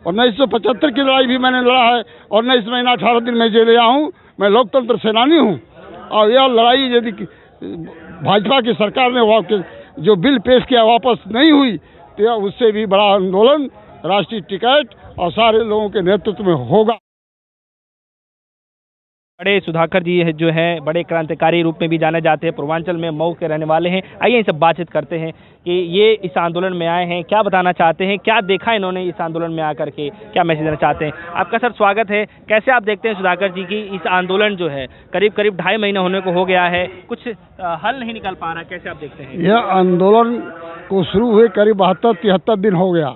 और 1975 की लड़ाई भी मैंने लड़ा है और 19 महीना 18 दिन में जेल गया हूँ। मैं लोकतंत्र सेनानी हूँ और यह लड़ाई यदि भाजपा की सरकार ने जो बिल पेश किया वापस नहीं हुई तो उससे भी बड़ा आंदोलन राष्ट्रीय टिकट और सारे लोगों के नेतृत्व में होगा। बड़े सुधाकर जी जो है बड़े क्रांतिकारी रूप में भी जाने जाते हैं, पूर्वांचल में मऊ के रहने वाले हैं। आइए इनसे बातचीत करते हैं कि ये इस आंदोलन में आए हैं, क्या बताना चाहते हैं, क्या देखा इन्होंने इस आंदोलन में आकर के, क्या मैसेज देना चाहते हैं। आपका सर स्वागत है। कैसे आप देखते हैं सुधाकर जी की इस आंदोलन जो है करीब 2.5 महीने होने को हो गया है, कुछ हल नहीं निकल पा रहा, कैसे आप देखते हैं? यह आंदोलन को शुरू हुए करीब 72-73 दिन हो गया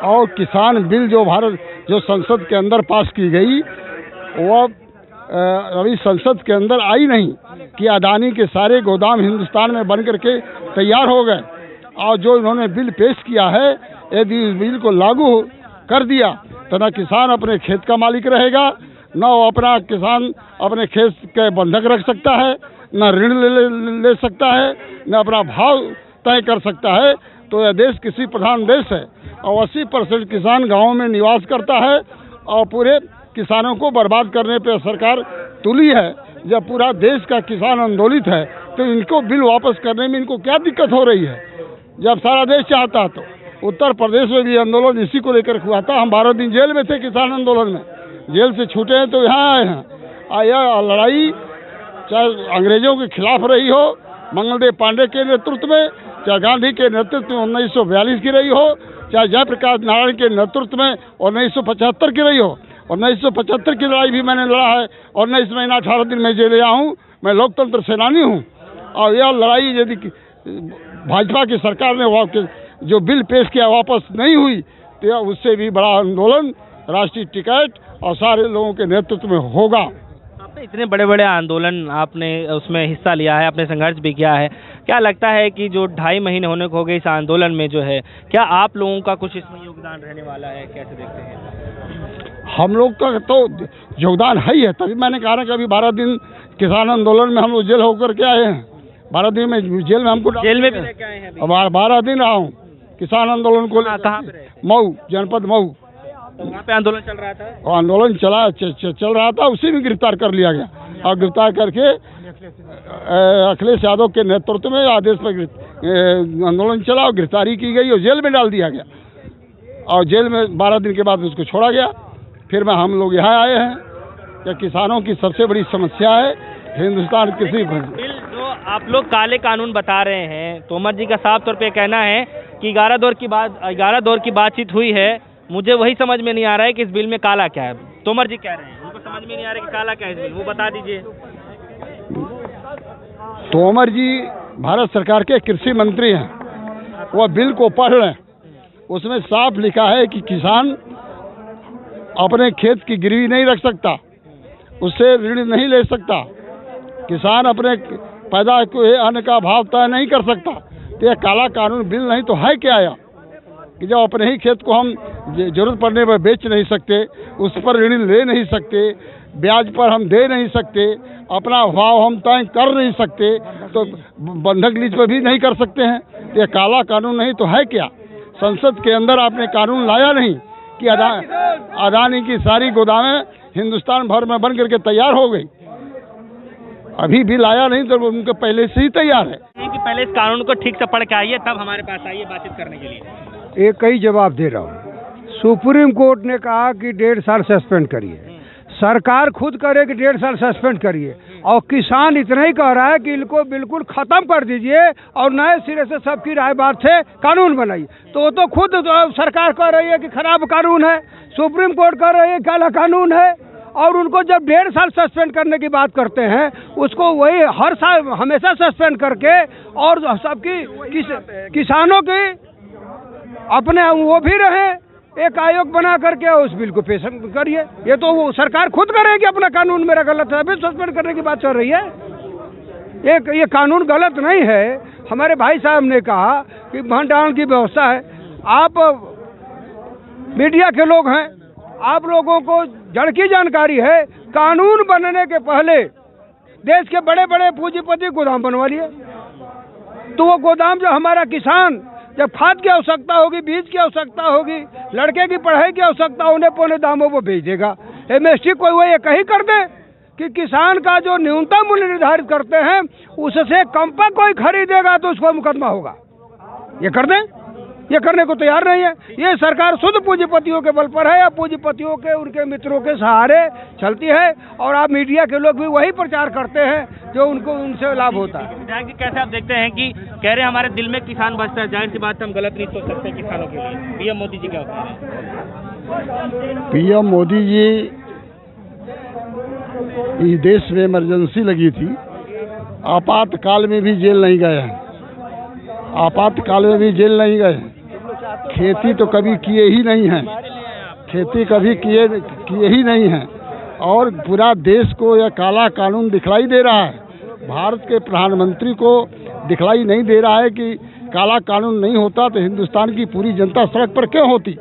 और किसान बिल जो संसद के अंदर पास की गई वह अभी संसद के अंदर आई नहीं कि अदानी के सारे गोदाम हिंदुस्तान में बन करके तैयार हो गए। और जो इन्होंने बिल पेश किया है, यदि इस बिल को लागू कर दिया तो न किसान अपने खेत का मालिक रहेगा, न वो अपना किसान अपने खेत के बंधक रख सकता है, न ऋण ले सकता है, न अपना भाव तय कर सकता है। तो यह देश कृषि प्रधान देश है और 80% किसान गाँव में निवास करता है और पूरे किसानों को बर्बाद करने पे सरकार तुली है। जब पूरा देश का किसान आंदोलित है तो इनको बिल वापस करने में इनको क्या दिक्कत हो रही है? जब सारा देश चाहता तो उत्तर प्रदेश में भी आंदोलन इसी को लेकर हुआ था। हम 12 दिन जेल में थे किसान आंदोलन में, जेल से छूटे हैं तो यहाँ आए हैं। यह लड़ाई चाहे अंग्रेजों के खिलाफ रही हो, मंगलदेव पांडे के नेतृत्व में, चाहे गांधी के नेतृत्व में 1942 की रही हो, चाहे जयप्रकाश नारायण के नेतृत्व में 1975 की रही हो। और 1975 की लड़ाई भी मैंने लड़ा है और 19 महीना 18 दिन में जेल गया हूँ। मैं लोकतंत्र सेनानी हूँ और यह लड़ाई यदि भाजपा की सरकार ने जो बिल पेश किया वापस नहीं हुई तो उससे भी बड़ा आंदोलन राष्ट्रीय टिकट और सारे लोगों के नेतृत्व में होगा। आपने इतने बड़े बड़े आंदोलन आपने उसमें हिस्सा लिया है, आपने संघर्ष भी किया है, क्या लगता है कि जो 2.5 महीने होने को हो गए इस आंदोलन में जो है, क्या आप लोगों का कुछ इसमें योगदान रहने वाला है, कैसे देखते हैं? हम लोग का तो योगदान है ही है, तभी मैंने कहा कि अभी 12 दिन किसान आंदोलन में हम लोग जेल होकर के आए हैं। 12 दिन में जेल में हमको जेल में भी लेके आए हैं। 12 दिन रहा हूँ किसान आंदोलन को। कहाँ पे? मऊ, जनपद मऊ। वहाँ पे आंदोलन चल रहा था और आंदोलन चल रहा था, उसी में गिरफ्तार कर लिया गया और गिरफ्तार करके अखिलेश यादव के नेतृत्व में आदेश पर आंदोलन चला और गिरफ्तारी की गई और जेल में डाल दिया गया और जेल में 12 दिन के बाद उसको छोड़ा गया। फिर हम लोग यहाँ आए हैं कि किसानों की सबसे बड़ी समस्या है हिंदुस्तान कृषि बिल जो आप लोग काले कानून बता रहे हैं। तोमर जी का साफ तौर पे कहना है कि 11 दौर की बातचीत हुई है, मुझे वही समझ में नहीं आ रहा है कि इस बिल में काला क्या है। तोमर जी कह रहे हैं उनको समझ में नहीं आ रहा है कि काला क्या है इस बिल, वो बता दीजिए। तोमर जी भारत सरकार के कृषि मंत्री हैं, वह बिल को पढ़ रहे हैं। उसमें साफ लिखा है कि किसान अपने खेत की गिरवी नहीं रख सकता, उससे ऋण नहीं ले सकता, किसान अपने पैदा हुए अन्न का भाव तय नहीं कर सकता। तो यह काला कानून बिल नहीं तो है क्या यह कि जब अपने ही खेत को हम जरूरत पड़ने पर बेच नहीं सकते, उस पर ऋण ले नहीं सकते, ब्याज पर हम दे नहीं सकते, अपना भाव हम तय कर नहीं सकते, तो बंधक लीज पर भी नहीं कर सकते हैं। तो यह काला कानून नहीं तो है क्या? संसद के अंदर आपने कानून लाया नहीं कि अदानी की सारी गोदामें हिंदुस्तान भर में बन करके तैयार हो गई। अभी भी लाया नहीं तो उनके पहले से ही तैयार है कि पहले इस कानून को ठीक से पढ़ के आइए तब हमारे पास आइए बातचीत करने के लिए। एक ही जवाब दे रहा हूँ। सुप्रीम कोर्ट ने कहा कि 1.5 साल सस्पेंड करिए, सरकार खुद करे कि 1.5 साल सस्पेंड करिए और किसान इतना ही कह रहा है कि इनको बिल्कुल खत्म कर दीजिए और नए सिरे से सबकी राय बात से कानून बनाइए। तो वो तो खुद सरकार कह रही है कि खराब कानून है, सुप्रीम कोर्ट कह रही है काला कानून है और उनको जब 1.5 साल सस्पेंड करने की बात करते हैं उसको वही हर साल हमेशा सस्पेंड करके और सबकी किसानों की अपने वो भी रहे, एक आयोग बना करके उस बिल को पेश करिए। ये तो वो सरकार खुद करेगी, अपना कानून मेरा गलत है, अभी सस्पेंड करने की बात चल रही है। ये कानून गलत नहीं है। हमारे भाई साहब ने कहा कि भंडारण की व्यवस्था है। आप मीडिया के लोग हैं, आप लोगों को जड़ की जानकारी है। कानून बनने के पहले देश के बड़े बड़े पूंजीपति गोदाम बनवा लिए, तो वो गोदाम जो हमारा किसान जब खाद की आवश्यकता होगी, बीज की आवश्यकता होगी, लड़के की पढ़ाई की आवश्यकता होने पौने दामों पर बेच देगा। एमएसपी कोई वो ये कहीं कर दे कि किसान का जो न्यूनतम मूल्य निर्धारित करते हैं उससे कम पर कोई खरीदेगा तो उसको मुकदमा होगा। ये कर दें, ये करने को तैयार नहीं है। ये सरकार शुद्ध पूंजीपतियों के बल पर है या पूंजीपतियों के उनके मित्रों के सहारे चलती है, और आप मीडिया के लोग भी वही प्रचार करते हैं जो उनको उनसे लाभ होता है। विधायक जी, कैसे आप देखते हैं कि कह रहे हैं हमारे दिल में किसान बसता है, जाहिर सी बात हम गलत नहीं सोच सकते किसानों के लिए, पीएम मोदी जी क्या कह रहे हैं? पीएम मोदी जी, इस देश में इमरजेंसी लगी थी, आपातकाल में भी जेल नहीं गए हैं, आपातकाल में भी जेल नहीं गए हैं। खेती तो कभी किए ही नहीं हैं, खेती कभी किए ही नहीं हैं, और पूरा देश को यह काला कानून दिखलाई दे रहा है। भारत के प्रधानमंत्री को दिखलाई नहीं दे रहा है कि काला कानून नहीं होता तो हिंदुस्तान की पूरी जनता सड़क पर क्यों होती,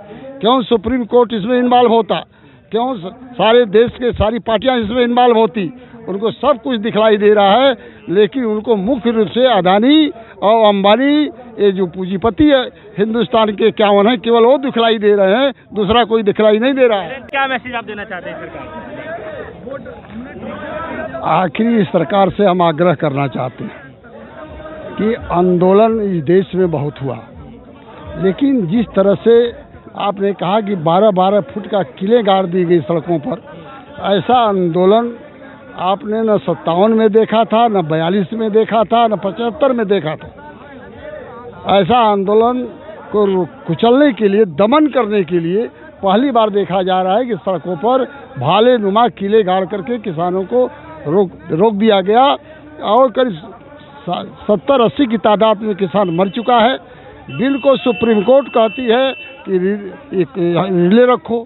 क्यों सुप्रीम कोर्ट इसमें इन्वॉल्व होता, क्यों सारे देश के सारी पार्टियां इसमें इन्वॉल्व होती। उनको सब कुछ दिखलाई दे रहा है, लेकिन उनको मुख्य रूप से अदानी और अंबानी, ये जो पूंजीपति है हिंदुस्तान के 51 है, केवल वो दिखलाई दे रहे हैं, दूसरा कोई दिखलाई नहीं दे रहा है। क्या मैसेज आप देना चाहते हैं सरकार? आखिरी सरकार से हम आग्रह करना चाहते हैं कि आंदोलन इस देश में बहुत हुआ, लेकिन जिस तरह से आपने कहा कि 12-12 फुट का किले गाड़ दी गई सड़कों पर, ऐसा आंदोलन आपने न 57 में देखा था, न 42 में देखा था, न 75 में देखा था। ऐसा आंदोलन को कुचलने के लिए, दमन करने के लिए पहली बार देखा जा रहा है कि सड़कों पर भाले नुमा किले गाड़ करके किसानों को रोक दिया गया, और करीब 70-80 की तादाद में किसान मर चुका है। बिल को सुप्रीम कोर्ट कहती है कि रिले रखो,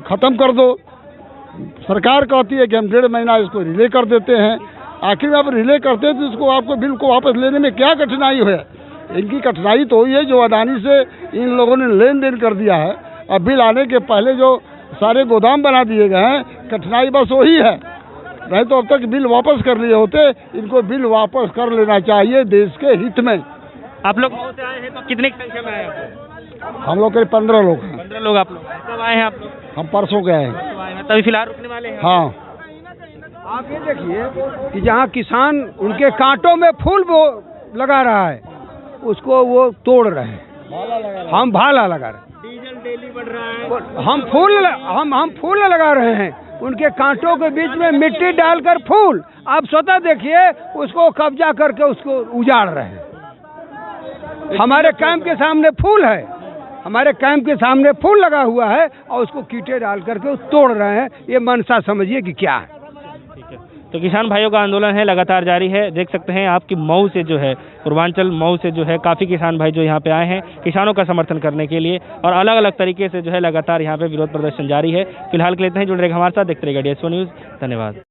ख़त्म कर दो, सरकार कहती है कि हम 1.5 महीना इसको रिले कर देते हैं। आखिर में आप रिले करते हैं तो इसको आपको बिल को वापस लेने में क्या कठिनाई है? इनकी कठिनाई तो वही है जो अदानी से इन लोगों ने लेन देन कर दिया है, अब बिल आने के पहले जो सारे गोदाम बना दिए गए हैं, कठिनाई बस वही है। नहीं तो अब तक बिल वापस कर लिए होते। इनको बिल वापस कर लेना चाहिए देश के हित में। आप लोग मऊ से आए हैं तो कितने की संख्या में आए हैं? हम लोग करीब 15 लोग हैं। 15 लोग आप लोग कब आए हैं? आप लोग हम परसों गए हैं। तो आए हैं, तभी फिलहाल रुकने वाले हैं? हाँ। आप ये देखिए कि जहाँ किसान उनके कांटों में फूल वो लगा रहा है, उसको वो तोड़ रहे हैं, हम भाला लगा रहे हैं। डीजल डेली बढ़ रहा है, हम फूल लगा रहे हैं, उनके कांटों के बीच में मिट्टी डालकर फूल। आप स्वतः देखिए, उसको कब्जा करके उसको उजाड़ रहे हैं। हमारे कैंप के सामने फूल है, हमारे कैंप के सामने फूल लगा हुआ है, और उसको कीटे डाल करके तोड़ रहे हैं। ये मनसा समझिए कि क्या है। ठीक है, तो किसान भाइयों का आंदोलन है, लगातार जारी है। देख सकते हैं आपकी मऊ से जो है, पूर्वांचल मऊ से जो है काफ़ी किसान भाई जो यहाँ पे आए हैं किसानों का समर्थन करने के लिए, और अलग अलग तरीके से जो है लगातार यहाँ पे विरोध प्रदर्शन जारी है। फिलहाल के लिए इतना ही। जुड़े रहेगा हमारे साथ, देखते रहिएगा DSO न्यूज़। धन्यवाद।